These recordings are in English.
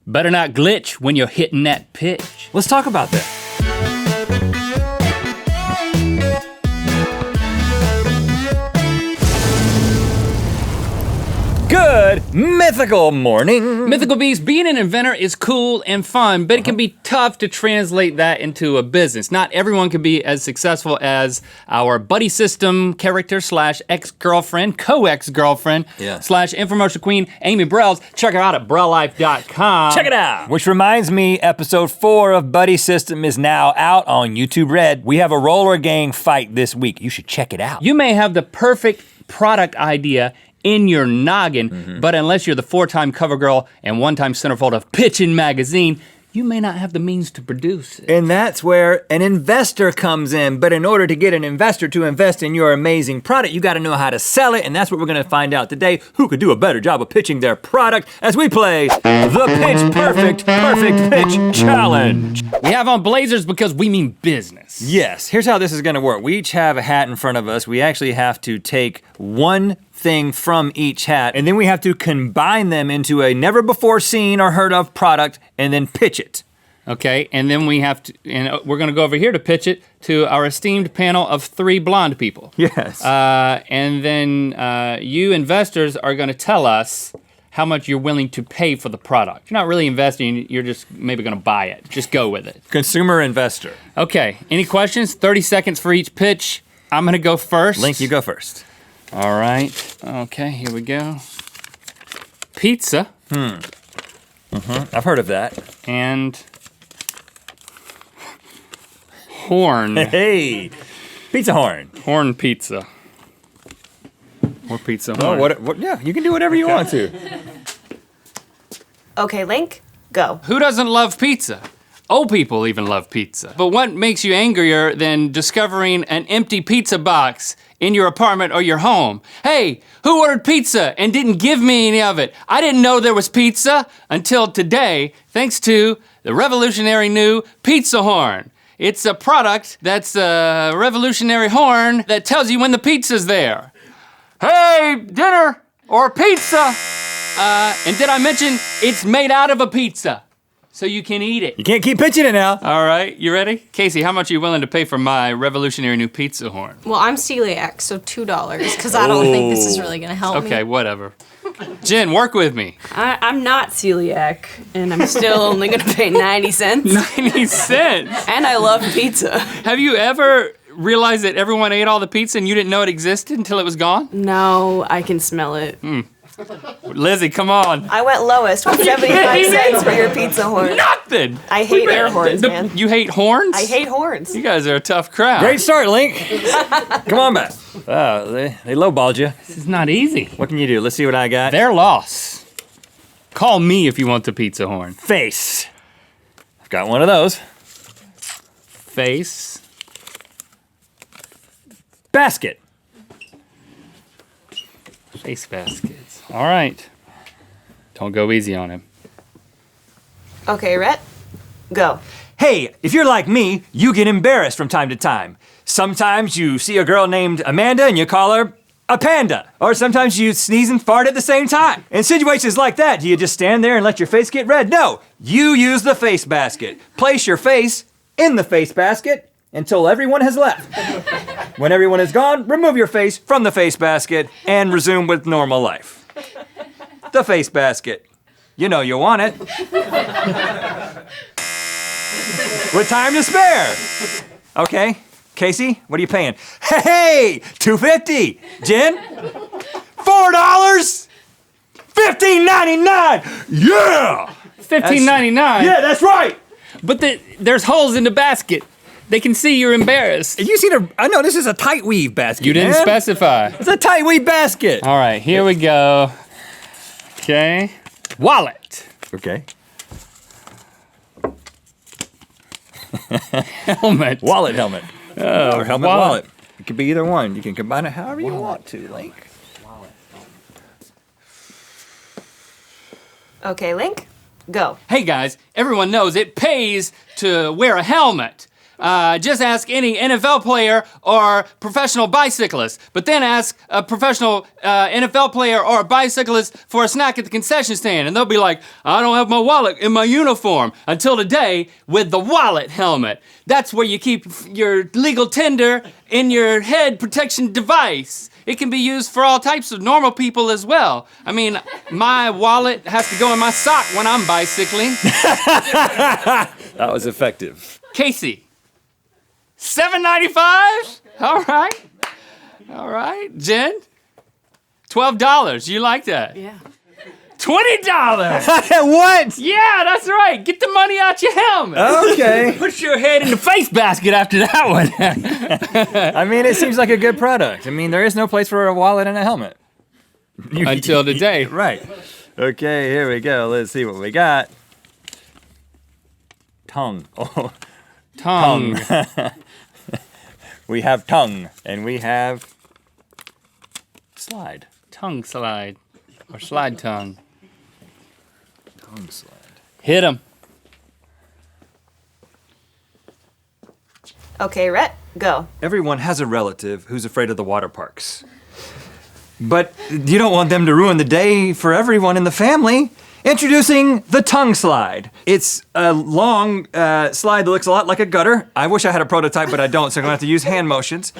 Better not glitch when you're hitting that pitch. Let's talk about that. Good mythical morning. Mythical Beast, being an inventor is cool and fun, but it can be tough to translate that into a business. Not everyone can be as successful as our buddy system character slash ex-girlfriend, co-ex-girlfriend, slash infomercial queen, Amy Brells. Check her out at brellife.com. Check it out. Which reminds me, episode 4 of Buddy System is now out on YouTube Red. We have a roller gang fight this week. You should check it out. You may have the perfect product idea in your noggin, but unless you're the 4-time cover girl and 1-time centerfold of Pitchin' Magazine, you may not have the means to produce it. And that's where an investor comes in. But in order to get an investor to invest in your amazing product, you gotta know how to sell it, and that's what we're gonna find out today. Who could do a better job of pitching their product as we play the Pitch Perfect Pitch Challenge. We have on blazers because we mean business. Yes, here's how this is gonna work. We each have a hat in front of us. We actually have to take one thing from each hat, and then we have to combine them into a never before seen or heard of product and then pitch it. Okay, and then we have to, and we're gonna go over here to pitch it to our esteemed panel of 3 blonde people. Yes. And then you investors are gonna tell us how much you're willing to pay for the product. You're not really investing, you're just maybe gonna buy it. Just go with it. Consumer investor. Okay, any questions? 30 seconds for each pitch. I'm gonna go first. Link, you go first. All right, okay, here we go. Pizza. I've heard of that. And horn. Hey, pizza horn. Horn pizza. Or pizza horn. Oh, yeah, you can do whatever you want to. Okay, Link, go. Who doesn't love pizza? Old people even love pizza. But what makes you angrier than discovering an empty pizza box in your apartment or your home? Hey, who ordered pizza and didn't give me any of it? I didn't know there was pizza until today, thanks to the revolutionary new pizza horn. It's a product that's a revolutionary horn that tells you when the pizza's there. Hey, dinner or pizza. And did I mention it's made out of a pizza? So you can eat it. You can't keep pitching it now. All right, you ready? Casey, how much are you willing to pay for my revolutionary new pizza horn? Well, I'm celiac, so $2, because I don't think this is really gonna help me. Okay, whatever. Jen, work with me. I'm not celiac, and I'm still only gonna pay 90 cents. 90 cents? And I love pizza. Have you ever realized that everyone ate all the pizza and you didn't know it existed until it was gone? No, I can smell it. Lizzie, come on. I went lowest with 75 cents for your pizza horn. Nothing! I hate air horns, man. You hate horns? I hate horns. You guys are a tough crowd. Great start, Link. Come on back. They lowballed you. This is not easy. What can you do? Let's see what I got. Their loss. Call me if you want the pizza horn. Face. I've got one of those. Face. Basket. Face baskets. All right. Don't go easy on him. Okay, Rhett, go. Hey, if you're like me, you get embarrassed from time to time. Sometimes you see a girl named Amanda and you call her a panda. Or sometimes you sneeze and fart at the same time. In situations like that, do you just stand there and let your face get red? No, you use the face basket. Place your face in the face basket until everyone has left. When everyone is gone, remove your face from the face basket and resume with normal life. The face basket. You know you want it. With time to spare. Okay, Casey, what are you paying? Hey, $2.50. Jen, $4. $15.99. Yeah. $15.99. Yeah, that's right. But there's holes in the basket. They can see you're embarrassed. You see I know this is a tight weave basket. You didn't specify. It's a tight weave basket. All right, here we go. Okay. Wallet. Okay. Helmet. Wallet helmet. Oh, or helmet wallet. It could be either one. You can combine it however you want to, Link. Okay, Link, go. Hey guys, everyone knows it pays to wear a helmet. just ask any NFL player or professional bicyclist, but then ask a professional NFL player or a bicyclist for a snack at the concession stand, and they'll be like, I don't have my wallet in my uniform. Until today, with the wallet helmet. That's where you keep your legal tender in your head protection device. It can be used for all types of normal people as well. I mean, my wallet has to go in my sock when I'm bicycling. That was effective. Casey, $7.95? All right. Jen, $12. You like that? Yeah. $20. What? Yeah, that's right. Get the money out your helmet. Okay. Put your head in the face basket after that one. I mean, it seems like a good product. I mean, there is no place for a wallet and a helmet. Until today. Right. Okay, here we go. Let's see what we got. Tongue. Oh, Tongue. we have tongue, and we have slide. Tongue slide. Or slide tongue. Tongue slide. Hit him. Okay, Rhett, go. Everyone has a relative who's afraid of the water parks. But you don't want them to ruin the day for everyone in the family. Introducing the tongue slide. It's a long slide that looks a lot like a gutter. I wish I had a prototype, but I don't, so I'm gonna have to use hand motions.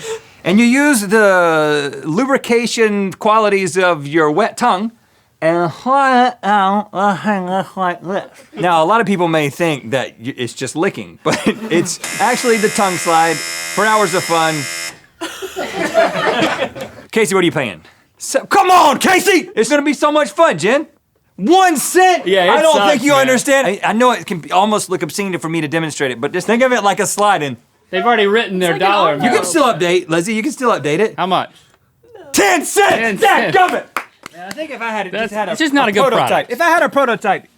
And you use the lubrication qualities of your wet tongue and hold it out like this. Now, a lot of people may think that it's just licking, but it's actually the tongue slide for hours of fun. Casey, what are you paying? Come on, Casey! It's gonna be so much fun, Jen. 1 cent! Yeah, it I don't sucks, think you man. understand. I know it can almost look obscene for me to demonstrate it, but just think of it like a sliding. They've already written their dollar You amount. can still update, Lizzie. You can still update it. How much? 10 cents! 10 cents. Dadgummit! I think if I had It's just not a good prototype. product. If I had a prototype,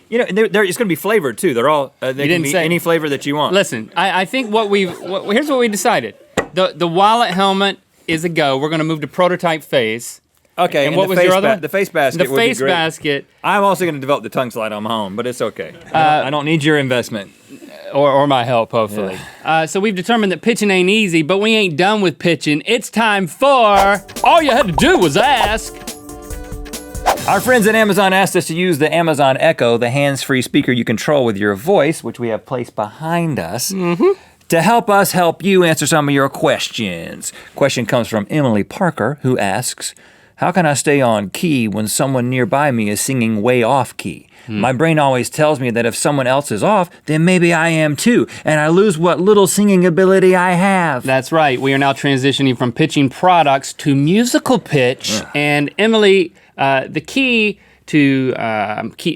you know, it's going to be flavored too. They're all they can didn't be say- any flavor that you want. Listen, I think here's what we decided. The wallet helmet is a go. We're gonna move to prototype face. Okay. And what the was face your other one? The face basket. The would be face great. basket I'm also going to develop the tongue slide on my own, but it's okay. I don't need your investment. or my help, hopefully. So we've determined that pitching ain't easy, but we ain't done with pitching. It's time for all you had to do was ask. Our friends at Amazon asked us to use the Amazon Echo, the hands-free speaker you control with your voice, which we have placed behind us, to help us help you answer some of your questions. Question comes from Emily Parker, who asks, how can I stay on key when someone nearby me is singing way off key? My brain always tells me that if someone else is off, then maybe I am too, and I lose what little singing ability I have. That's right. We are now transitioning from pitching products to musical pitch. And Emily, the key to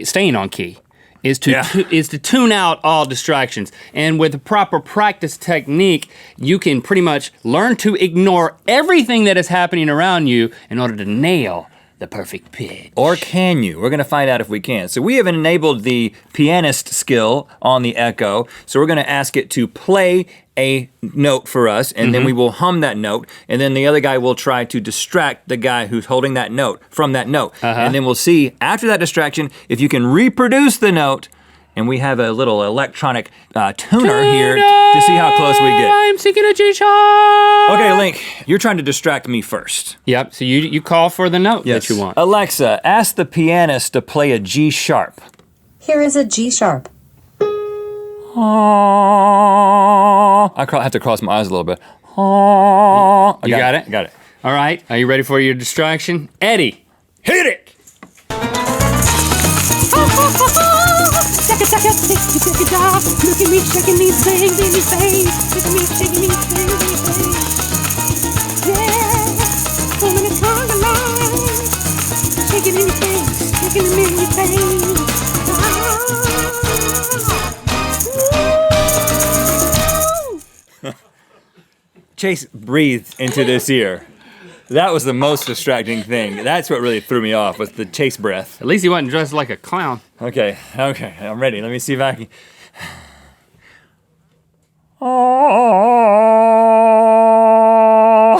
staying on key is to tune out all distractions. And with the proper practice technique, you can pretty much learn to ignore everything that is happening around you in order to nail the perfect pitch. Or can you? We're gonna find out if we can. So we have enabled the pianist skill on the Echo. So we're gonna ask it to play a note for us, and then we will hum that note, and then the other guy will try to distract the guy who's holding that note from that note. And then we'll see after that distraction if you can reproduce the note, and we have a little electronic tuner here to see how close we get. I'm singing a G sharp. Okay, Link, you're trying to distract me first. Yep, so you call for the note that you want. Alexa, ask the pianist to play a G sharp. Here is a G sharp. I have to cross my eyes a little bit. You got it? Got it. All right, are you ready for your distraction? Eddie, hit it! Look at me shaking these things in your face. Look at me shaking these things in your face. Yeah, woman is on the line. Shaking in your face, shaking them in your face. Chase breathed into this ear. That was the most distracting thing. That's what really threw me off, was the Chase breath. At least he wasn't dressed like a clown. Okay, I'm ready. Let me see if I can.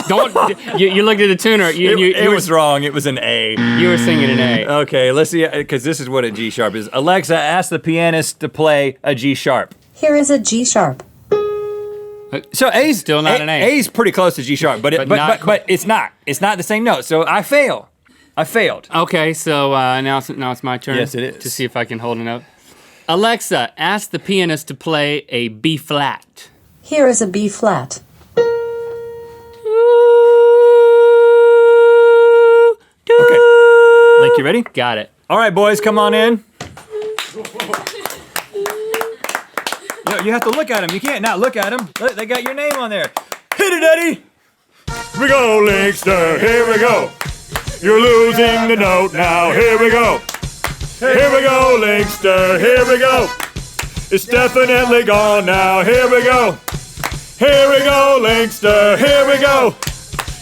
Don't, you looked at the tuner. It was wrong. It was an A. You were singing an A. Okay, let's see, because this is what a G sharp is. Alexa, ask the pianist to play a G sharp. Here is a G sharp. So A's Still not an A. A's pretty close to G sharp, but it's not. It's not the same note. So I fail. I failed. Okay, so now it's my turn. Yes, it is. To see if I can hold a note. Alexa, ask the pianist to play a B flat. Here is a B flat. Okay. Link, you ready? Got it. All right, boys, come on in. You have to look at them. You can't not look at them. They got your name on there. Hit it, Eddie. Here we go, Linkster, here we go. You're losing the note now, here we go. Here we go, Linkster, here we go. It's definitely gone now, here we go. Here we go, Linkster, here we go.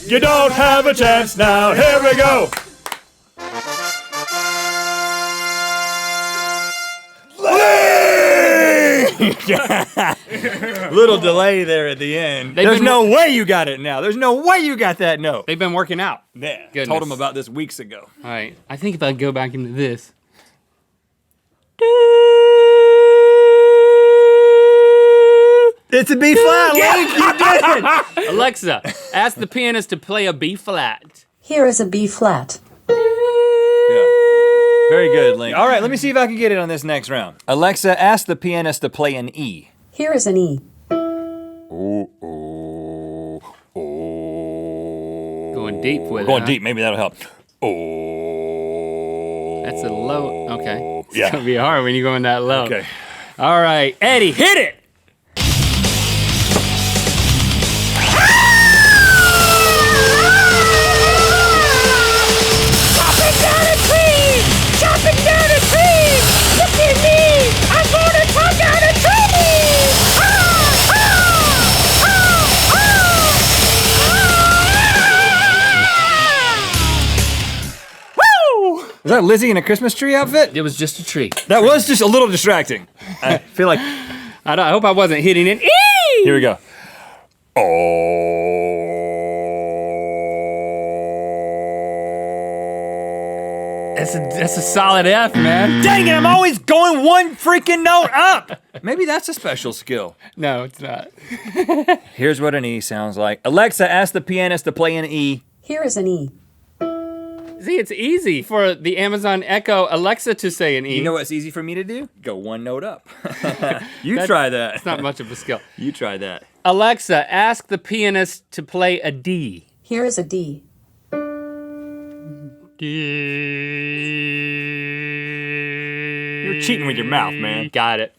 You don't have a chance now, here we go. Little delay there at the end. There's no way you got it now. There's no way you got that note. They've been working out. Yeah, Goodness. told them about this weeks ago. All right, I think if I go back into this. It's a B flat, Link. You did it. Alexa, ask the pianist to play a B flat. Here is a B flat. Very good, Link. All right, let me see if I can get it on this next round. Alexa, ask the pianist to play an E. Here is an E. Going deep with it. Going huh? deep, maybe that'll help. That's a low. Okay. It's Yeah. gonna be hard when you go in that low. Okay. All right, Eddie, hit it. Chopping down a tree! Chopping down a tree! Look at me! I'm gonna chop down a tree! Woo! Is that Lizzie in a Christmas tree outfit? It was just a tree. That was just a little distracting. I feel like. I hope I wasn't hitting it. Here we go. That's a solid F, man. Dang it, I'm always going one freaking note up. Maybe that's a special skill. No, it's not. Here's what an E sounds like. Alexa, ask the pianist to play an E. Here is an E. See, it's easy for the Amazon Echo Alexa to say an E. You know what's easy for me to do? Go one note up. Try that. It's not much of a skill. You try that. Alexa, ask the pianist to play a D. Here is a D. You're cheating with your mouth, man. Got it.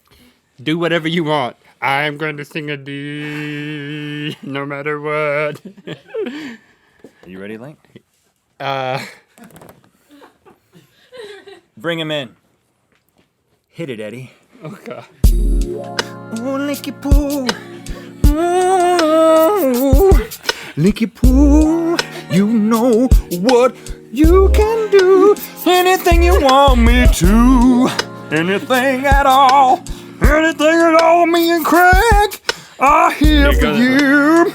Do whatever you want. I'm going to sing a D no matter what. Are you ready, Link? Bring him in. Hit it, Eddie. Okay. Oh, Linky Poo. Oh, Linky Poo. You know what you can do. Anything you want me to. Anything at all. Anything at all. Me and Craig are here for you.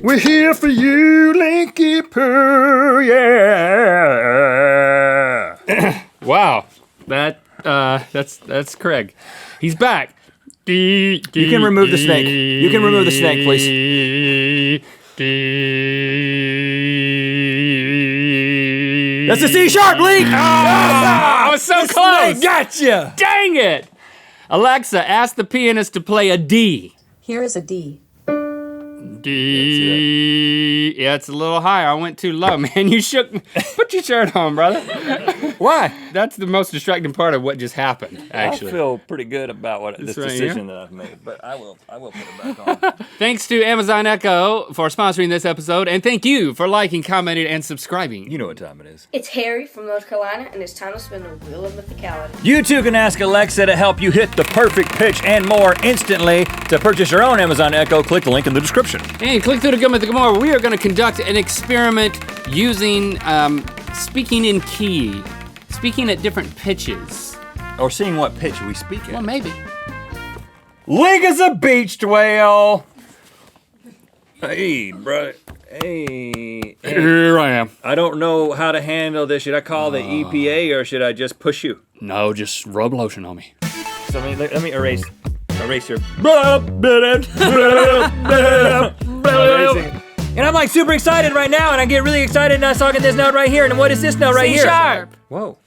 We're here for you, Linky Poo. Yeah. Wow. That's Craig. He's back. You can remove the snake. You can remove the snake, please. That's a C sharp, Link. I was so close. Gotcha. Dang it. Alexa, ask the pianist to play a D. Here is a D. D. Yeah, it's a little higher. I went too low, man. You shook me. Put your shirt on, brother. Why? That's the most distracting part of what just happened, actually. I feel pretty good about this right decision that I've made, but I will put it back on. Thanks to Amazon Echo for sponsoring this episode, and thank you for liking, commenting, and subscribing. You know what time it is. It's Harry from North Carolina, and it's time to spin the Wheel of Mythicality. You too can ask Alexa to help you hit the perfect pitch and more instantly. To purchase your own Amazon Echo, click the link in the description. And click through to Good Mythical Morning, where we are going to conduct an experiment using speaking in key, speaking at different pitches. Or seeing what pitch we speak at. Well, maybe. Link is a beached whale. Hey, bro. Hey. Here I am. I don't know how to handle this. Should I call the EPA or should I just push you? No, just rub lotion on me. So let me erase Erase your. Erasing. And I'm like super excited right now, and I get really excited, and I was talking this note right here, and what is this note right C here? sharp. Whoa.